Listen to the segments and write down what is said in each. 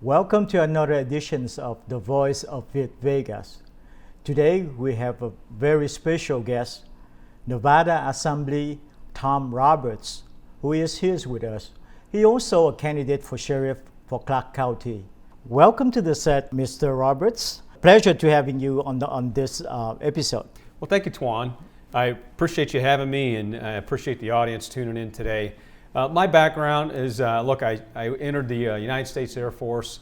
Welcome to another edition of The Voice of Viet Vegas. Today we have a very special guest, Nevada Assembly Tom Roberts, who is here with us. He also a candidate for sheriff for Clark County. Welcome to the set, Mr. Roberts. Pleasure to having you on this episode. Well, thank you, Tuan. I appreciate you having me, and I appreciate the audience tuning in today. My background is, I entered the United States Air Force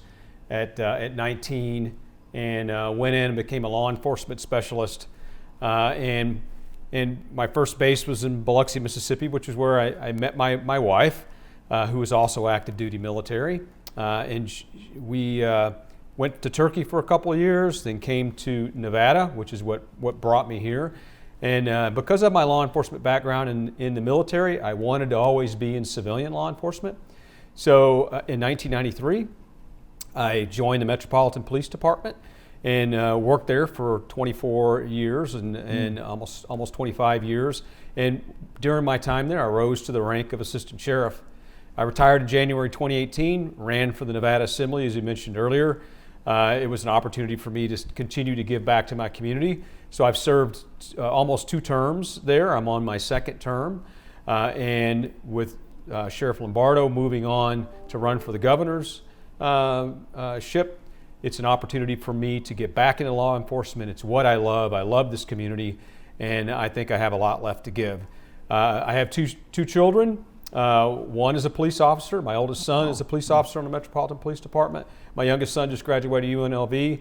at 19 and went in and became a law enforcement specialist. And my first base was in Biloxi, Mississippi, which is where I met my wife, who was also active duty military. We went to Turkey for a couple of years, then came to Nevada, which is what brought me here. And because of my law enforcement background in the military, I wanted to always be in civilian law enforcement. So in 1993, I joined the Metropolitan Police Department and worked there for 24 years and almost 25 years. And during my time there, I rose to the rank of assistant sheriff. I retired in January 2018, ran for the Nevada Assembly, as you mentioned earlier. It was an opportunity for me to continue to give back to my community. So I've served almost 2 terms there. I'm on my second term. And with Sheriff Lombardo moving on to run for the governor's ship, it's an opportunity for me to get back into law enforcement. It's what I love. I love this community, and I think I have a lot left to give. I have two children. One is a police officer. My oldest son is a police officer in the Metropolitan Police Department. My youngest son just graduated UNLV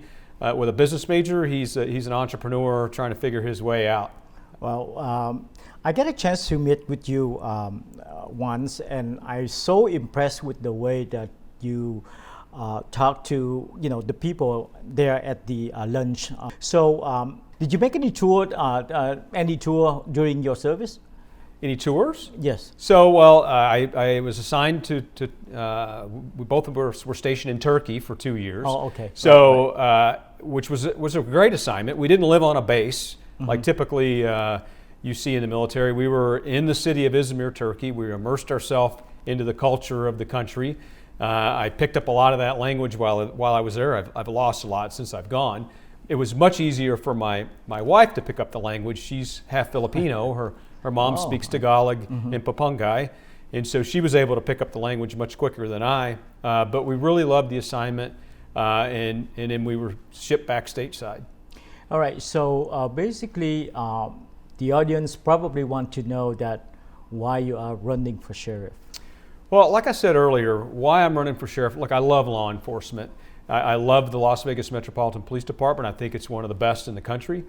with a business major. He's an entrepreneur trying to figure his way out. Well, I got a chance to meet with you once, and I'm so impressed with the way that you talk to the people there at the lunch. So, did you make any tour during your service? Any tours? Yes. So, well, I was assigned to we both were stationed in Turkey for 2 years. Oh, okay. So, which was a great assignment. We didn't live on a base like typically you see in the military. We were in the city of Izmir, Turkey. We immersed ourselves into the culture of the country. I picked up a lot of that language while I was there. I've lost a lot since I've gone. It was much easier for my wife to pick up the language. She's half Filipino. Her mom speaks Tagalog and Papungai, and so she was able to pick up the language much quicker than I. But we really loved the assignment, and then we were shipped back stateside. All right. So basically, the audience probably want to know that why you are running for sheriff. Well, like I said earlier, why I'm running for sheriff. Look, I love law enforcement. I love the Las Vegas Metropolitan Police Department. I think it's one of the best in the country.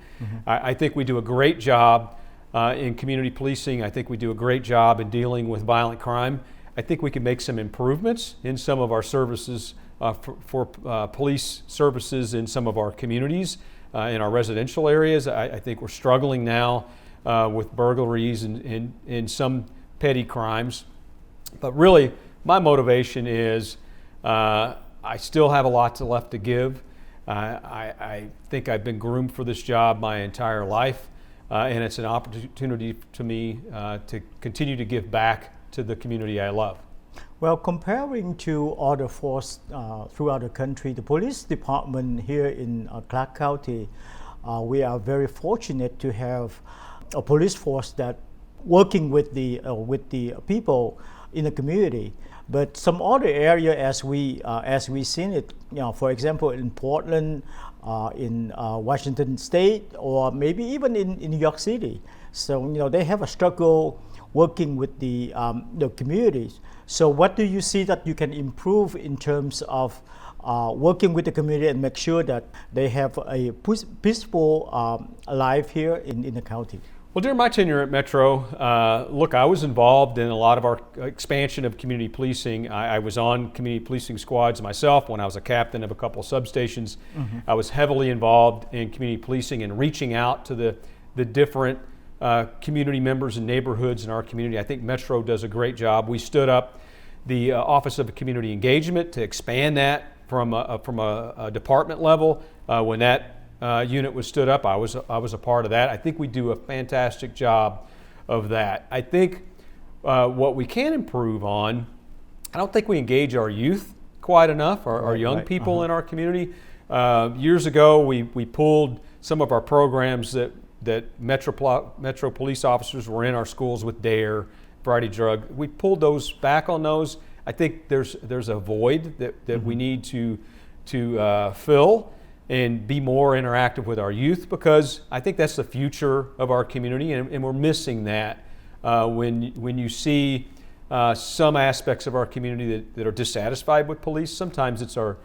I think we do a great job in community policing. I think we do a great job in dealing with violent crime. I think we can make some improvements in some of our services for police services in some of our communities, in our residential areas. I think we're struggling now with burglaries and some petty crimes. But really, my motivation is I still have a lot left to give. I think I've been groomed for this job my entire life. And it's an opportunity to me to continue to give back to the community I love. Well, comparing to other forces throughout the country, the police department here in Clark County, we are very fortunate to have a police force that working with the people in the community. But some other area, as we seen it, for example, in Portland, in Washington State, or maybe even in New York City. So they have a struggle working with the communities. So what do you see that you can improve in terms of working with the community and make sure that they have a peaceful life here in the county? Well, during my tenure at Metro, I was involved in a lot of our expansion of community policing. I was on community policing squads myself when I was a captain of a couple of substations. I was heavily involved in community policing and reaching out to the different community members and neighborhoods in our community. I think Metro does a great job. We stood up the Office of Community Engagement to expand that from a department level. When that unit was stood up, I was a part of that. I think we do a fantastic job of that. I think what we can improve on, I don't think we engage our youth quite enough, our young people in our community. Years ago, we pulled some of our programs that Metro police officers were in our schools with DARE, variety drug. We pulled those back on those. I think there's a void that we need to fill and be more interactive with our youth, because I think that's the future of our community, and we're missing that when you see some aspects of our community that are dissatisfied with police. Sometimes it's our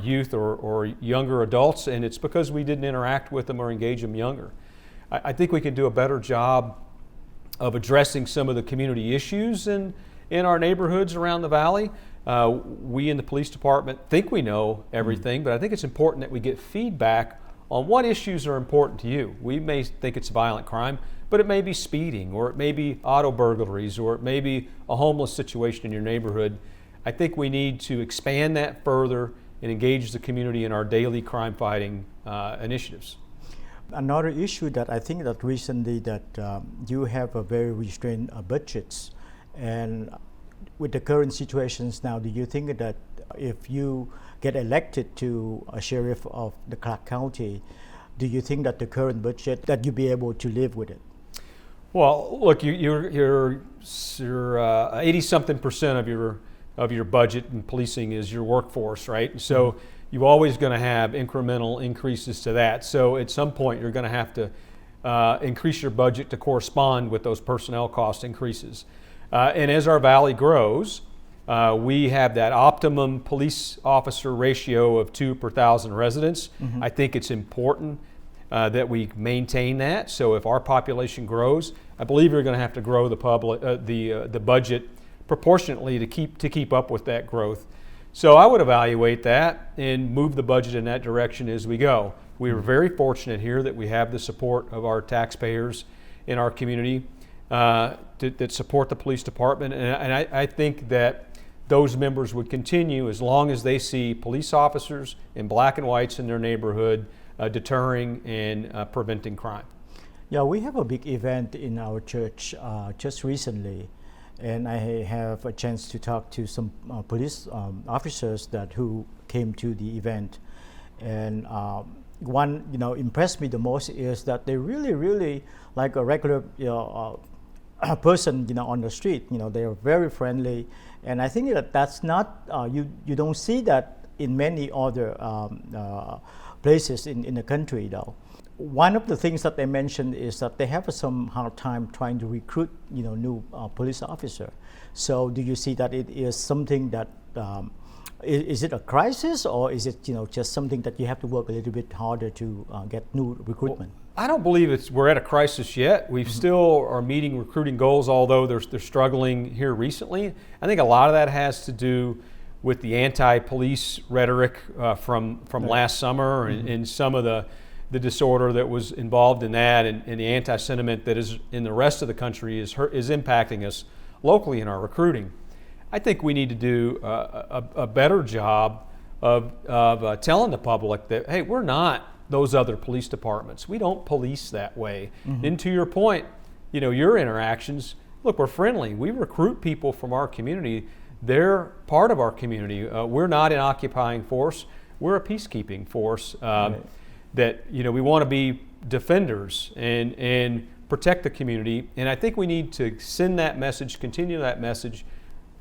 youth or younger adults, and it's because we didn't interact with them or engage them younger. I think we can do a better job of addressing some of the community issues in our neighborhoods around the valley. We in the police department think we know everything, but I think it's important that we get feedback on what issues are important to you. We may think it's violent crime, but it may be speeding, or it may be auto burglaries, or it may be a homeless situation in your neighborhood. I think we need to expand that further and engage the community in our daily crime fighting initiatives. Another issue that I think that recently that you have a very restrained budgets, and with the current situations now, do you think that if you get elected to a sheriff of the Clark County, do you think that the current budget that you'll be able to live with it? Well, look, you're 80-something% of your budget in policing is your workforce, right? And so you're always going to have incremental increases to that. So at some point, you're going to have to increase your budget to correspond with those personnel cost increases. And as our valley grows, we have that optimum police officer ratio of 2 per 1,000 residents. I think it's important that we maintain that. So if our population grows, I believe you're going to have to grow the budget proportionately to keep up with that growth. So I would evaluate that and move the budget in that direction as we go. We are very fortunate here that we have the support of our taxpayers in our community that support the police department, and I think that those members would continue as long as they see police officers in black and whites in their neighborhood deterring and preventing crime. Yeah, we have a big event in our church just recently, and I have a chance to talk to some police officers who came to the event, and one impressed me the most is that they really like a regular person on the street. They are very friendly, and I think that's not you don't see that in many other places in the country though. One of the things that they mentioned is that they have some hard time trying to recruit new police officer. So do you see that it is something that is it a crisis, or is it just something that you have to work a little bit harder to get new recruitment? Well, I don't believe we're at a crisis yet. We still are meeting recruiting goals, although they're struggling here recently. I think a lot of that has to do with the anti-police rhetoric from last summer and some of the disorder that was involved in that, and the anti-sentiment that is in the rest of the country is impacting us locally in our recruiting. I think we need to do a better job of telling the public that, hey, we're not those other police departments. We don't police that way. And to your point, your interactions, look, we're friendly. We recruit people from our community. They're part of our community. We're not an occupying force. We're a peacekeeping force. That we want to be defenders and protect the community. And I think we need to send that message, continue that message,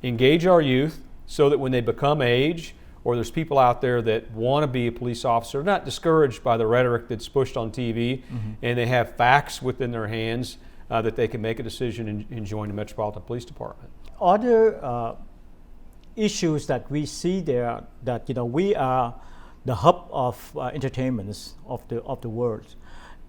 engage our youth so that when they become age, or there's people out there that want to be a police officer, not discouraged by the rhetoric that's pushed on TV, and they have facts within their hands that they can make a decision and join the Metropolitan Police Department. Other issues that we see there that we are the hub of entertainments of the world,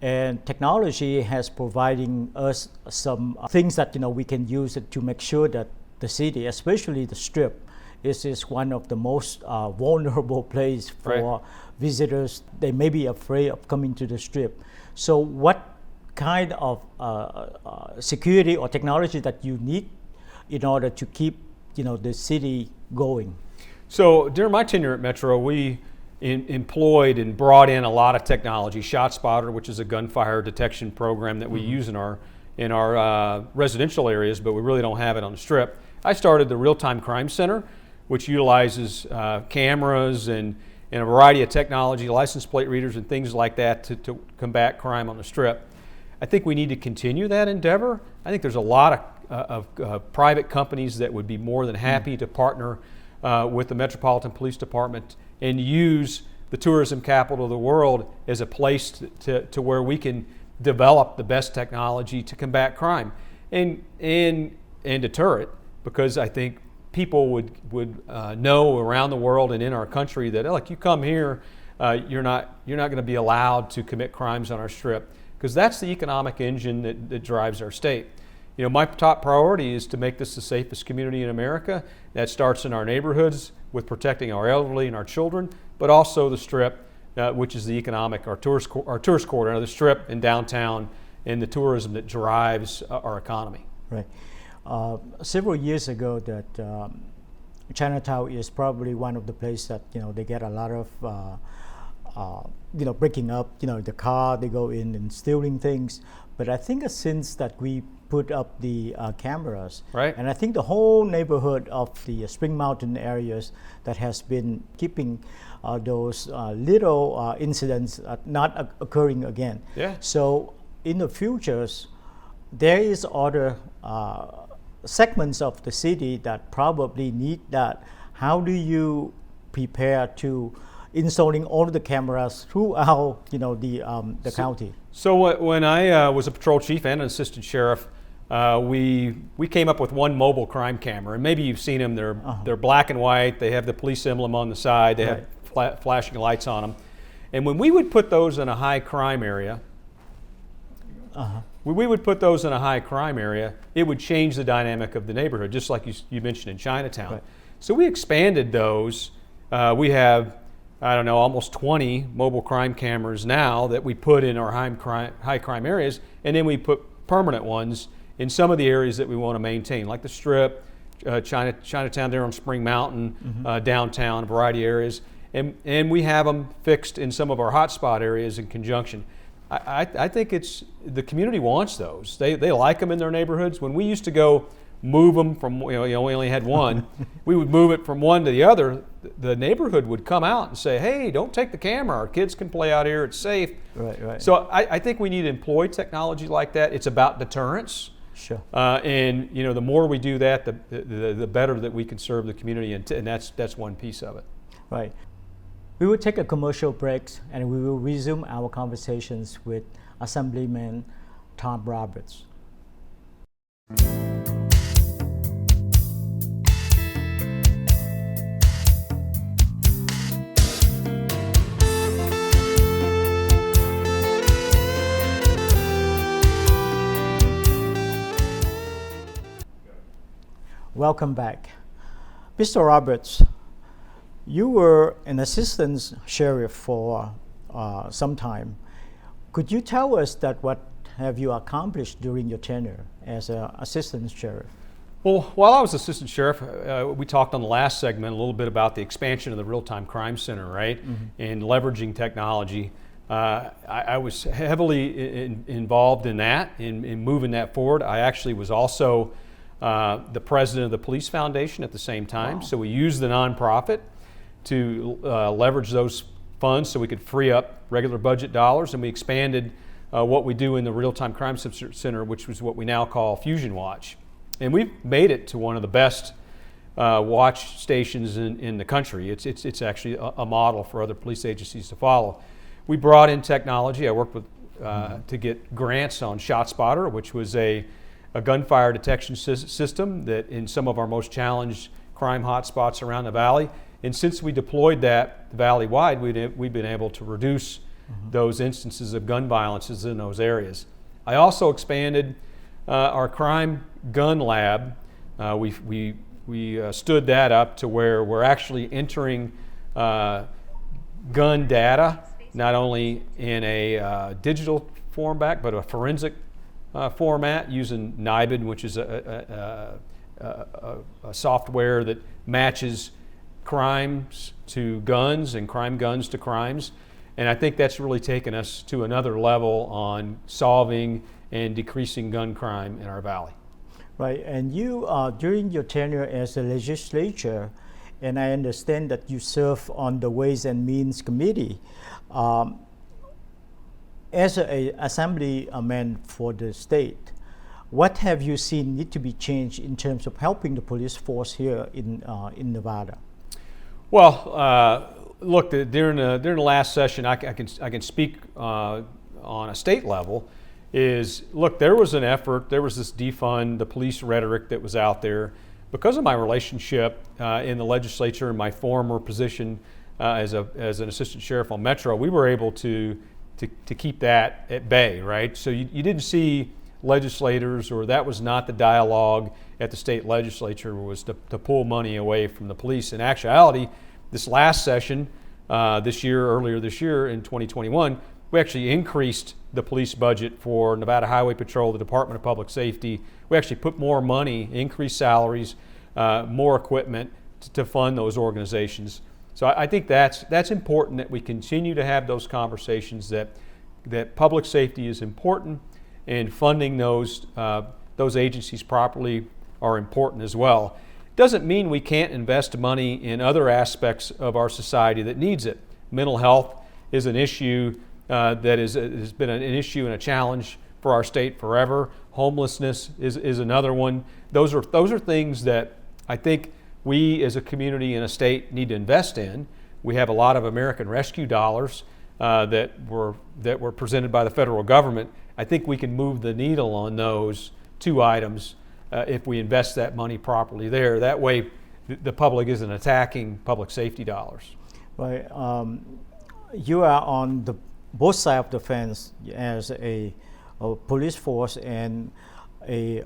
and technology has providing us some things that we can use it to make sure that the city, especially the Strip, is one of the most vulnerable place for visitors. They may be afraid of coming to the Strip. So what kind of security or technology that you need in order to keep the city going? So during my tenure at Metro, we employed and brought in a lot of technology. ShotSpotter, which is a gunfire detection program that we use in our residential areas, but we really don't have it on the Strip. I started the Real-Time Crime Center, which utilizes cameras and a variety of technology, license plate readers and things like that to combat crime on the Strip. I think we need to continue that endeavor. I think there's a lot of private companies that would be more than happy to partner with the Metropolitan Police Department and use the tourism capital of the world as a place to where we can develop the best technology to combat crime and deter it, because I think people would know around the world and in our country that, look, you come here, you're not going to be allowed to commit crimes on our Strip, because that's the economic engine that drives our state. You know, my top priority is to make this the safest community in America. That starts in our neighborhoods with protecting our elderly and our children, but also the Strip, which is the economic, our tourist corridor, the Strip and downtown, and the tourism that drives our economy. Right. Several years ago, that Chinatown is probably one of the places that they get a lot of breaking up the car, they go in and stealing things. But I think since that we put up the cameras, right, and I think the whole neighborhood of the Spring Mountain areas that has been keeping those little incidents not occurring again. Yeah. So in the futures, there is other segments of the city that probably need that. How do you prepare to installing all the cameras throughout the county? So when I was a patrol chief and an assistant sheriff, we came up with one mobile crime camera, and maybe you've seen them. They're black and white. They have the police emblem on the side. They have flashing lights on them. And when we would put those in a high crime area, when we would put those in a high crime area, it would change the dynamic of the neighborhood, just like you mentioned in Chinatown. Right. So we expanded those. We have, I don't know, almost 20 mobile crime cameras now that we put in our high crime areas, and then we put permanent ones in some of the areas that we want to maintain, like the Strip, Chinatown there on Spring Mountain, downtown, a variety of areas. And we have them fixed in some of our hotspot areas in conjunction. I think the community wants those. They like them in their neighborhoods. When we used to go move them from, we only had one, we would move it from one to the other. The neighborhood would come out and say, hey, don't take the camera. Our kids can play out here. It's safe. Right. So I think we need to employ technology like that. It's about deterrence. Sure. And the more we do that, the better that we can serve the community, and that's one piece of it. Right. We will take a commercial break, and we will resume our conversations with Assemblyman Tom Roberts. Welcome back. Mr. Roberts, you were an assistant sheriff for some time. Could you tell us what have you accomplished during your tenure as an assistant sheriff? Well, while I was assistant sheriff, we talked on the last segment a little bit about the expansion of the Real-Time Crime Center, right? And leveraging technology. I was heavily involved in that, in moving that forward. I actually was also the president of the Police Foundation at the same time. Wow. So we used the nonprofit to leverage those funds so we could free up regular budget dollars, and we expanded what we do in the Real-Time Crime Center, which was what we now call Fusion Watch. And we've made it to one of the best watch stations in the country. It's actually a model for other police agencies to follow. We brought in technology. I worked with to get grants on ShotSpotter, which was a gunfire detection system that in some of our most challenged crime hotspots around the valley. And since we deployed that valley-wide, we've been able to reduce those instances of gun violences in those areas. I also expanded our crime gun lab. We stood that up to where we're actually entering gun data, not only in a digital format, but a forensic format using NIBID, which is a software that matches crimes to guns and crime guns to crimes. And I think that's really taken us to another level on solving and decreasing gun crime in our valley. Right, and you, during your tenure as a legislature and I understand that you serve on the Ways and Means Committee. As an assemblyman for the state, what have you seen need to be changed in terms of helping the police force here in Nevada? Well, look, during the last session, I can speak on a state level. Look, there was an effort. There was this defund the police rhetoric that was out there. Because of my relationship in the legislature and my former position as an assistant sheriff on Metro, we were able to keep that at bay, right? So you didn't see legislators, or that was not the dialogue at the state legislature, was to pull money away from the police. In actuality, this last session, earlier this year in 2021, we actually increased the police budget for Nevada Highway Patrol, the Department of Public Safety. We actually put more money, increased salaries, more equipment to fund those organizations. So I think that's important, that we continue to have those conversations, that public safety is important, and funding those agencies properly are important as well. Doesn't mean we can't invest money in other aspects of our society that needs it. Mental health is an issue that has been an issue and a challenge for our state forever. Homelessness is another one. Those are things that I think we as a community and a state need to invest in. We have a lot of American Rescue dollars that were presented by the federal government. I think we can move the needle on those two items if we invest that money properly there. That way the public isn't attacking public safety dollars. Right. You are on both sides of the fence as a police force, and you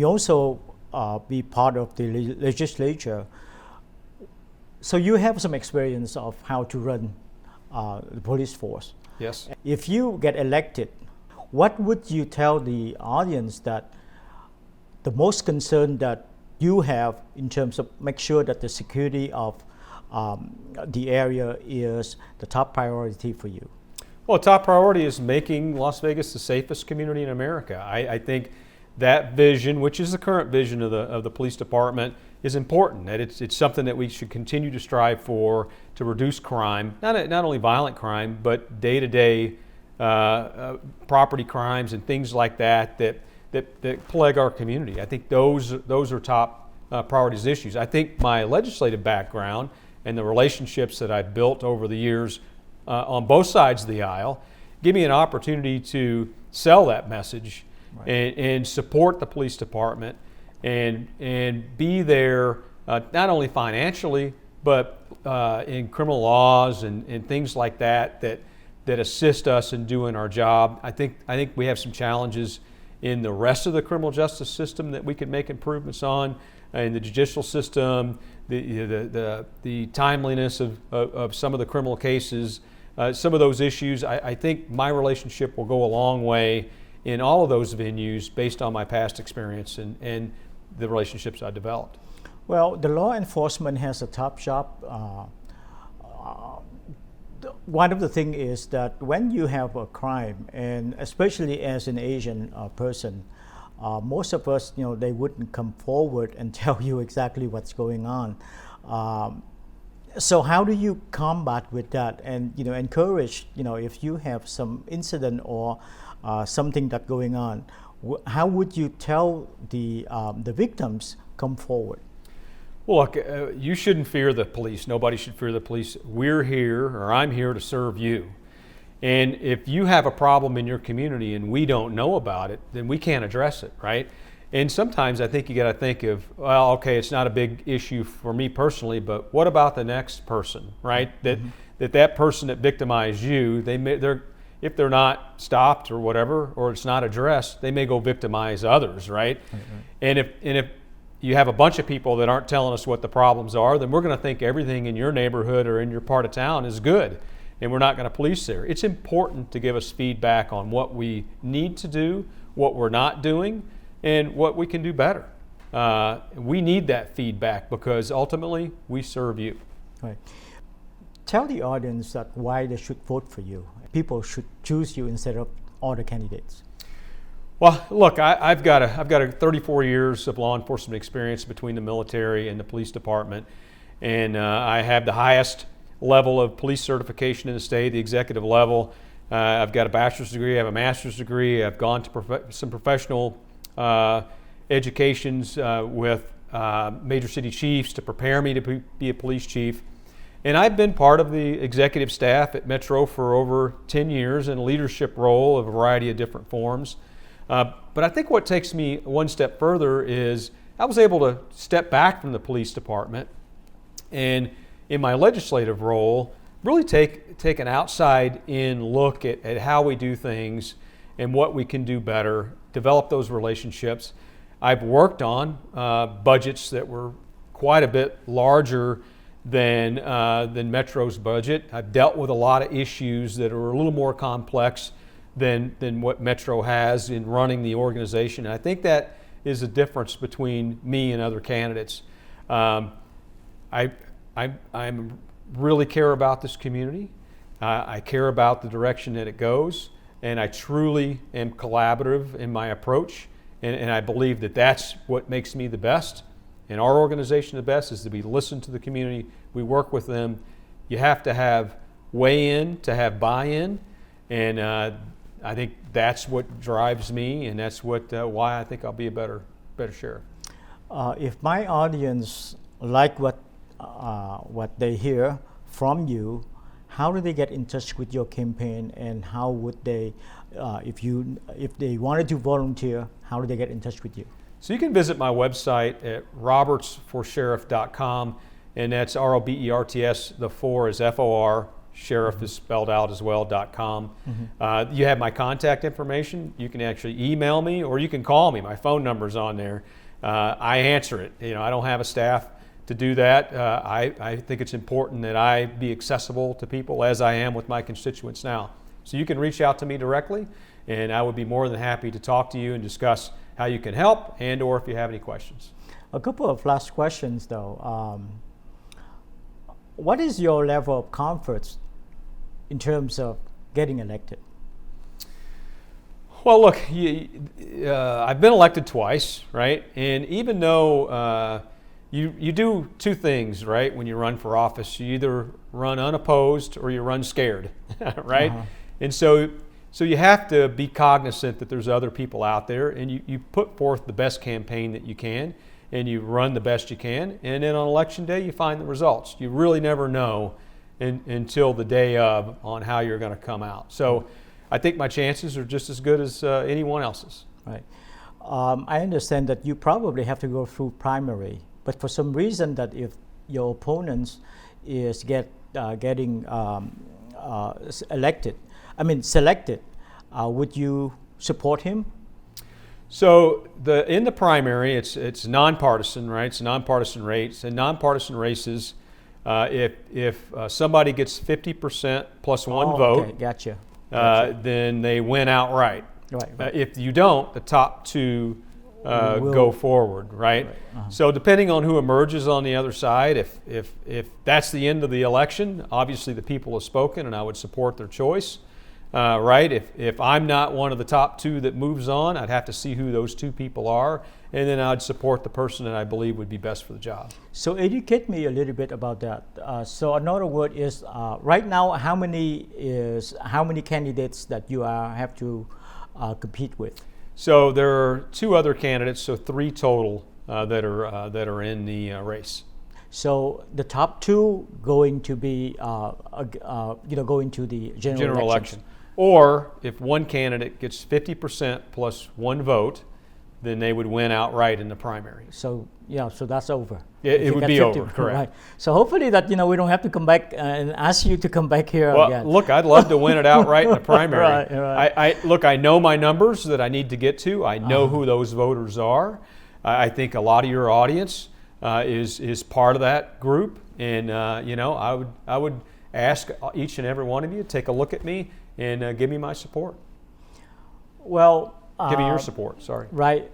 also be part of the legislature. So you have some experience of how to run the police force. Yes. If you get elected, what would you tell the audience that the most concern that you have in terms of make sure that the security of the area is the top priority for you? Well, top priority is making Las Vegas the safest community in America. I think that vision, which is the current vision of the police department, is important. That it's something that we should continue to strive for, to reduce crime, not only violent crime, but day-to-day property crimes and things like that plague our community. I think those are top priorities issues. I think my legislative background and the relationships that I've built over the years on both sides of the aisle give me an opportunity to sell that message. Right. and support the police department and be there not only financially, but in criminal laws and things like that assist us in doing our job. I think we have some challenges in the rest of the criminal justice system that we could make improvements on, in the judicial system, the timeliness of some of the criminal cases, some of those issues. I think my relationship will go a long way in all of those venues based on my past experience and the relationships I developed. Well, the law enforcement has a tough job. One of the things is that when you have a crime, and especially as an Asian person, most of us, they wouldn't come forward and tell you exactly what's going on. So how do you combat with that and encourage, if you have some incident or something that's going on, how would you tell the victims come forward? Well, look, you shouldn't fear the police. Nobody should fear the police. We're here, or I'm here to serve you. And if you have a problem in your community and we don't know about it, then we can't address it, right? And sometimes I think you got to think of, well, okay, it's not a big issue for me personally, but what about the next person, right? Mm-hmm. That person that victimized you, if they're not stopped or whatever, or it's not addressed, they may go victimize others, right? And if you have a bunch of people that aren't telling us what the problems are, then we're going to think everything in your neighborhood or in your part of town is good, and we're not going to police there. It's important to give us feedback on what we need to do, what we're not doing, and what we can do better. We need that feedback because ultimately we serve you. Right. Tell the audience that why they should vote for you. People should choose you instead of other candidates. Well, look, I've got 34 years of law enforcement experience between the military and the police department, and I have the highest level of police certification in the state, the executive level. I've got a bachelor's degree, I have a master's degree. I've gone to some professional educations with major city chiefs to prepare me to be a police chief. And I've been part of the executive staff at Metro for over 10 years in a leadership role of a variety of different forms. But I think what takes me one step further is I was able to step back from the police department and in my legislative role really take an outside-in look at how we do things and what we can do better, develop those relationships. I've worked on budgets that were quite a bit larger than Metro's budget. I've dealt with a lot of issues that are a little more complex than what Metro has in running the organization. And I think that is a difference between me and other candidates. I really care about this community. I care about the direction that it goes, and I truly am collaborative in my approach. And I believe that that's what makes me the best and our organization the best, is that we listen to the community, we work with them. You have to have weigh-in to have buy-in, and I think that's what drives me, and that's why I think I'll be a better sheriff. If my audience like what they hear from you, how do they get in touch with your campaign, and how would they, if they wanted to volunteer, how do they get in touch with you? So you can visit my website at robertsforsheriff.com, and that's ROBERTS. The 4 is FOR. Sheriff is spelled out as well, .com. Mm-hmm. You have my contact information. You can actually email me, or you can call me. My phone number's on there. I answer it. I don't have a staff to do that. I think it's important that I be accessible to people, as I am with my constituents now. So you can reach out to me directly, and I would be more than happy to talk to you and discuss how you can help, and or if you have any questions. A couple of last questions though. What is your level of comfort in terms of getting elected? Well, look, I've been elected twice, right? And even though you do two things, right, when you run for office, you either run unopposed or you run scared, right? Uh-huh. And so you have to be cognizant that there's other people out there, and you put forth the best campaign that you can, and you run the best you can, and then on election day you find the results. You really never know until the day of on how you're going to come out. So I think my chances are just as good as anyone else's. Right. I understand that you probably have to go through primary, but for some reason that if your opponents is getting selected, would you support him? So in the primary, it's nonpartisan, right? It's a nonpartisan race. In nonpartisan races, if somebody gets 50% plus one vote, okay. Gotcha. then they win outright. Right. If you don't, the top two go forward, right? Uh-huh. So depending on who emerges on the other side, if that's the end of the election, obviously the people have spoken, and I would support their choice. Right? If I'm not one of the top two that moves on, I'd have to see who those two people are, and then I'd support the person that I believe would be best for the job. So educate me a little bit about that. So another word is, right now, how many candidates that you have to compete with? So there are two other candidates, so 3 total that are in the race. So the top 2 going to be going to the general election. Or if one candidate gets 50% plus 1 vote, then they would win outright in the primary. So so that's over. It would be over, correct. Right. So hopefully that we don't have to come back and ask you to come back here again. Well, look, I'd love to win it outright in the primary. Right. I know my numbers that I need to get to. I know who those voters are. I think a lot of your audience is part of that group, and I would ask each and every one of you to take a look at me and give me my support. Well, give me your support. Sorry. Right.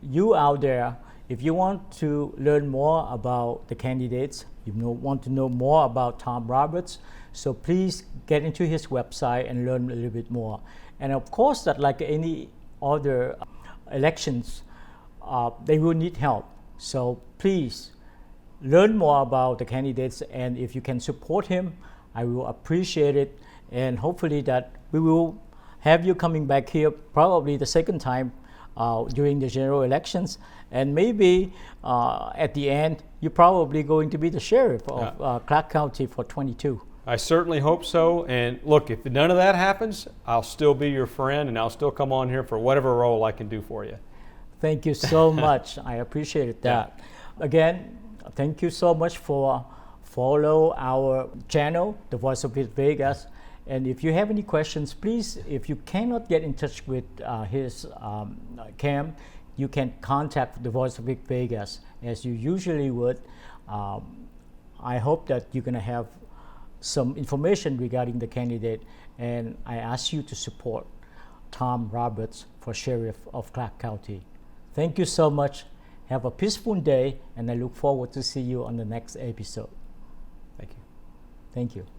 You out there, if you want to learn more about the candidates, want to know more about Tom Roberts, so please get into his website and learn a little bit more. And of course, that like any other elections, they will need help. So please learn more about the candidates, and if you can support him, I will appreciate it, and hopefully that we will have you coming back here probably the second time during the general elections, and maybe at the end you're probably going to be the sheriff of Clark County for 22. I certainly hope so. And look, if none of that happens, I'll still be your friend, and I'll still come on here for whatever role I can do for you. Thank you so much. I appreciate that. Again, thank you so much for follow our channel, The Voice of Viet Vegas. And if you have any questions, please, if you cannot get in touch with his Cam, you can contact The Voice of Viet Vegas as you usually would. I hope that you're going to have some information regarding the candidate, and I ask you to support Tom Roberts for Sheriff of Clark County. Thank you so much. Have a peaceful day, and I look forward to see you on the next episode. Thank you. Thank you.